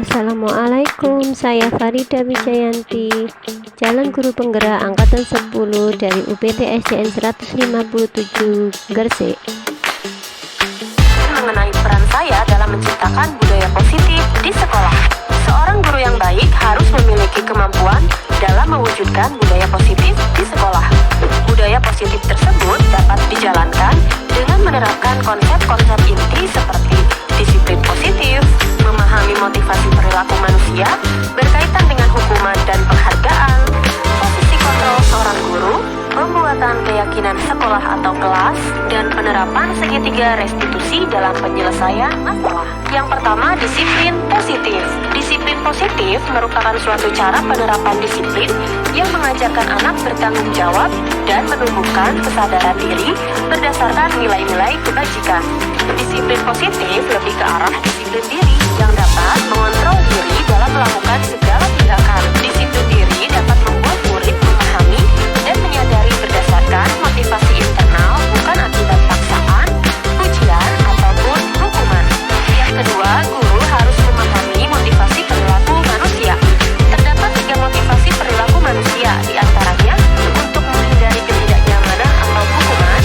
Assalamualaikum, saya Farida Wijayanti, calon guru penggerak angkatan 10 dari UPT SDN 157 Gresik. Mengenai peran saya dalam menciptakan budaya positif di sekolah. Seorang guru yang baik harus memiliki kemampuan dalam mewujudkan budaya positif di sekolah. Budaya positif tersebut dapat dijalankan dengan menerapkan konsep-konsep inti seperti disiplin positif, memahami motivasi perilaku manusia berkaitan dengan hukuman dan penghargaan, posisi kontrol seorang guru, pembuatan keyakinan sekolah atau kelas, dan penerapan segitiga restitusi dalam penyelesaian masalah. Yang pertama, disiplin positif. Disiplin positif merupakan suatu cara penerapan disiplin yang mengajarkan anak bertanggung jawab dan menumbuhkan kesadaran diri berdasarkan nilai-nilai kebajikan. Disiplin positif lebih ke arah disiplin diri yang dapat mengontrol diri dalam melakukan segala tindakan. Disiplin diri dapat membuat murid memahami dan menyadari berdasarkan motivasi internal, bukan akibat paksaan, ujian, ataupun hukuman. Yang kedua, guru harus memahami motivasi perilaku manusia. Terdapat 3 motivasi perilaku manusia, diantaranya untuk menghindari ketidaknyamanan atau hukuman,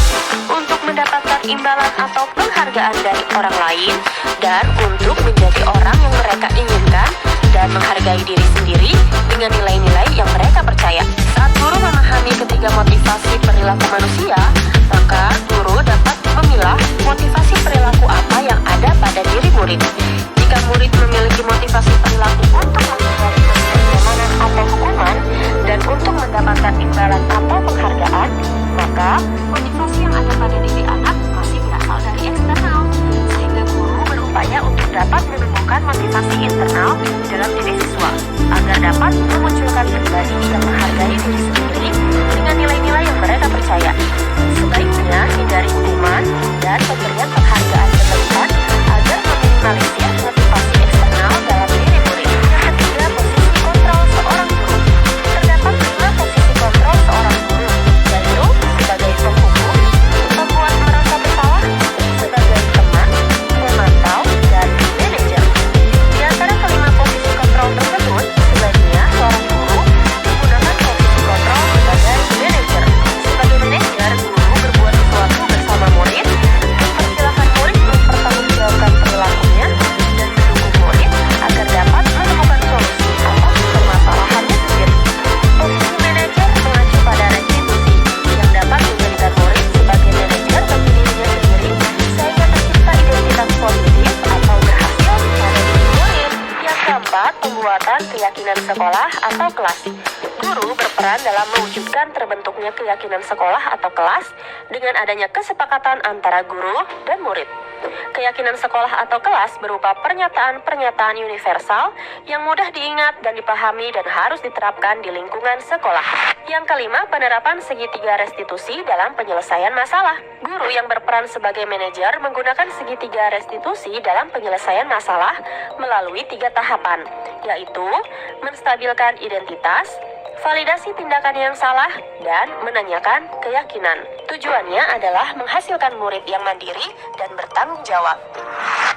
untuk mendapatkan imbalan atau penghargaan dari orang lain, dan untuk menjadi orang yang mereka inginkan dan menghargai diri sendiri dengan nilai-nilai yang mereka percaya. Saat guru memahami ketiga motivasi perilaku manusia, maka guru dapat memilah motivasi perilaku apa yang ada pada diri murid. Jika murid memiliki motivasi perilaku untuk menghindari ketidaknyamanan atau hukuman dan untuk mendapatkan imbalan atau penghargaan, maka motivasi yang ada pada diri anak masih berasal dari eksternal, sehingga guru berupaya untuk dapat menemukan motivasi internal dalam diri siswa agar dapat memunculkan pribadi yang menghargai diri sendiri dengan nilai-nilai yang mereka percaya. Sebaiknya hindari hukuman dan pemberian penghargaan berlebihan agar meminimalisir motivasi eksternal dalam diri murid. Yang ketiga, posisi kontrol seorang guru. Terdapat 5 posisi kontrol seorang guru, yaitu sebagai penghukum, pembuat merasa bersalah, sebagai teman, memantau, dan manajer. Di antara kelima posisi kontrol tersebut, sebaiknya seorang guru menggunakan posisi kontrol sebagai manajer. Sebagai manajer, guru berbuat sesuatu bersama murid, mempersilahkan murid mempertanggungjawabkan perilakunya, dan mendukung murid agar dapat menemukan solusi atas permasalahannya sendiri. Posisi manajer mengacu pada restitusi yang dapat menjadikan murid sebagai manajer bagi dirinya sendiri, sehingga tercipta identitas positif atau berhasil pada diri murid. Yang keempat, pembuatan keyakinan sekolah atau kelas. Guru berperan dalam mewujudkan terbentuknya keyakinan sekolah atau kelas dengan adanya kesepakatan antara guru dan murid. Keyakinan sekolah atau kelas berupa pernyataan-pernyataan universal yang mudah diingat dan dipahami dan harus diterapkan di lingkungan sekolah. Yang kelima, penerapan segitiga restitusi dalam penyelesaian masalah. Guru yang berperan sebagai manajer menggunakan segitiga restitusi dalam penyelesaian masalah melalui 3 tahapan, yaitu menstabilkan identitas, validasi tindakan yang salah, dan menanyakan keyakinan. Tujuannya adalah menghasilkan murid yang mandiri dan bertanggung jawab.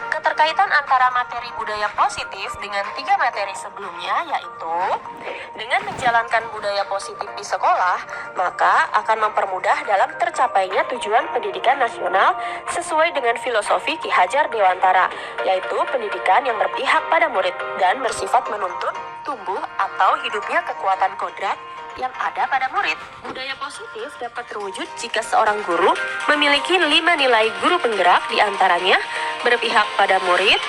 Keterkaitan antara materi budaya positif dengan 3 materi sebelumnya, yaitu dengan menjalankan budaya positif di sekolah, maka akan mempermudah dalam tercapainya tujuan pendidikan nasional sesuai dengan filosofi Ki Hajar Dewantara, yaitu pendidikan yang berpihak pada murid dan bersifat menuntut tumbuh atau hidupnya kekuatan kodrat yang ada pada murid. Budaya positif dapat terwujud jika seorang guru memiliki 5 nilai guru penggerak, diantaranya berpihak pada murid,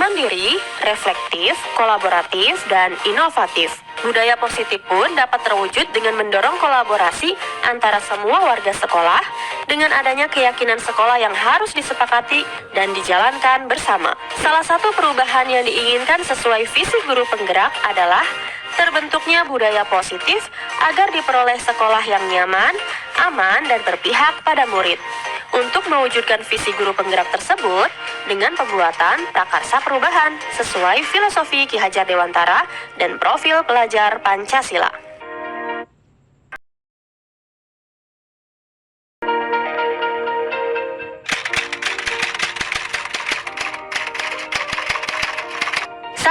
mandiri, reflektif, kolaboratif, dan inovatif. Budaya positif pun dapat terwujud dengan mendorong kolaborasi antara semua warga sekolah dengan adanya keyakinan sekolah yang harus disepakati dan dijalankan bersama. Salah satu perubahan yang diinginkan sesuai visi guru penggerak adalah terbentuknya budaya positif agar diperoleh sekolah yang nyaman, aman, dan berpihak pada murid. Untuk mewujudkan visi guru penggerak tersebut dengan pembuatan prakarsa perubahan sesuai filosofi Ki Hajar Dewantara dan profil pelajar Pancasila.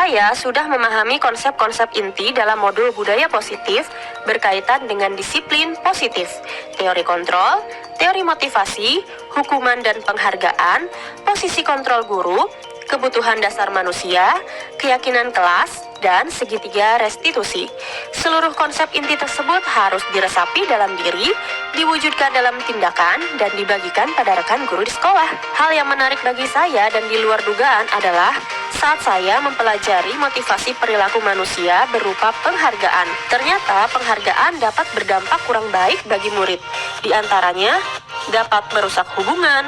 Saya sudah memahami konsep-konsep inti dalam modul budaya positif berkaitan dengan disiplin positif, teori kontrol, teori motivasi, hukuman dan penghargaan, posisi kontrol guru, kebutuhan dasar manusia, keyakinan kelas, dan segitiga restitusi. Seluruh konsep inti tersebut harus diresapi dalam diri, diwujudkan dalam tindakan, dan dibagikan pada rekan guru di sekolah. Hal yang menarik bagi saya dan di luar dugaan adalah saat saya mempelajari motivasi perilaku manusia berupa penghargaan. Ternyata penghargaan dapat berdampak kurang baik bagi murid. Di antaranya, dapat merusak hubungan,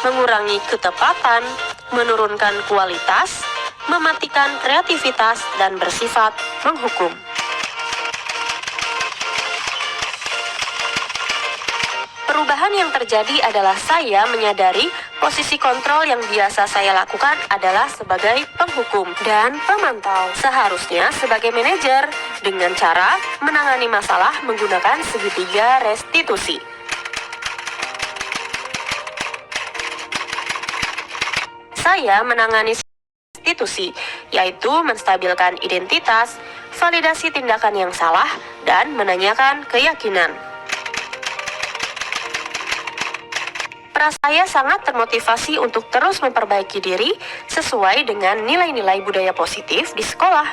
mengurangi ketepatan, menurunkan kualitas, mematikan kreativitas, dan bersifat menghukum. Perubahan yang terjadi adalah saya menyadari posisi kontrol yang biasa saya lakukan adalah sebagai penghukum dan pemantau. Seharusnya sebagai manajer dengan cara menangani masalah menggunakan segitiga restitusi. Saya menangani restitusi, yaitu menstabilkan identitas, validasi tindakan yang salah, dan menanyakan keyakinan. Saya sangat termotivasi untuk terus memperbaiki diri sesuai dengan nilai-nilai budaya positif di sekolah.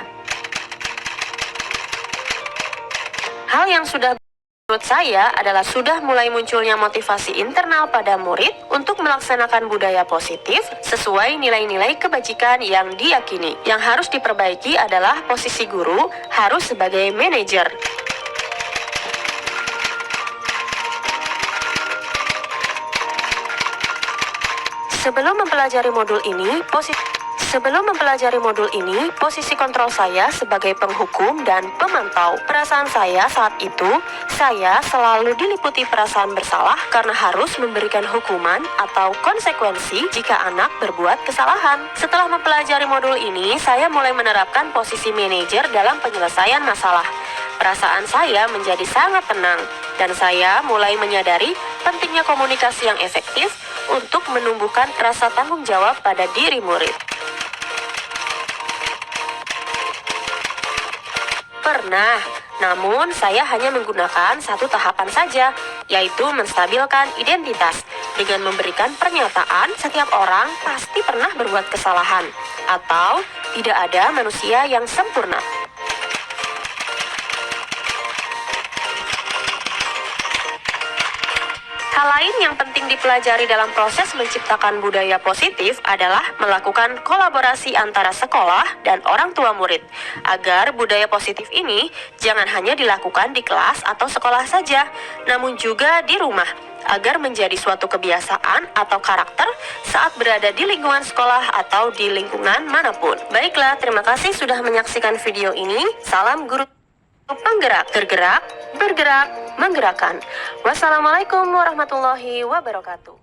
Hal yang sudah menurut saya adalah sudah mulai munculnya motivasi internal pada murid untuk melaksanakan budaya positif sesuai nilai-nilai kebajikan yang diyakini. Yang harus diperbaiki adalah posisi guru harus sebagai manajer. Sebelum mempelajari modul ini, posisi kontrol saya sebagai penghukum dan pemantau. Perasaan saya saat itu, saya selalu diliputi perasaan bersalah karena harus memberikan hukuman atau konsekuensi jika anak berbuat kesalahan. Setelah mempelajari modul ini, saya mulai menerapkan posisi manajer dalam penyelesaian masalah. Perasaan saya menjadi sangat tenang, dan saya mulai menyadari pentingnya komunikasi yang efektif untuk menumbuhkan rasa tanggung jawab pada diri murid. Pernah, namun saya hanya menggunakan satu tahapan saja, yaitu menstabilkan identitas dengan memberikan pernyataan setiap orang pasti pernah berbuat kesalahan, atau tidak ada manusia yang sempurna. Hal lain yang penting dipelajari dalam proses menciptakan budaya positif adalah melakukan kolaborasi antara sekolah dan orang tua murid, agar budaya positif ini jangan hanya dilakukan di kelas atau sekolah saja, namun juga di rumah, agar menjadi suatu kebiasaan atau karakter saat berada di lingkungan sekolah atau di lingkungan manapun. Baiklah, terima kasih sudah menyaksikan video ini. Salam guru penggerak, tergerak, bergerak, menggerakkan. Wassalamualaikum warahmatullahi wabarakatuh.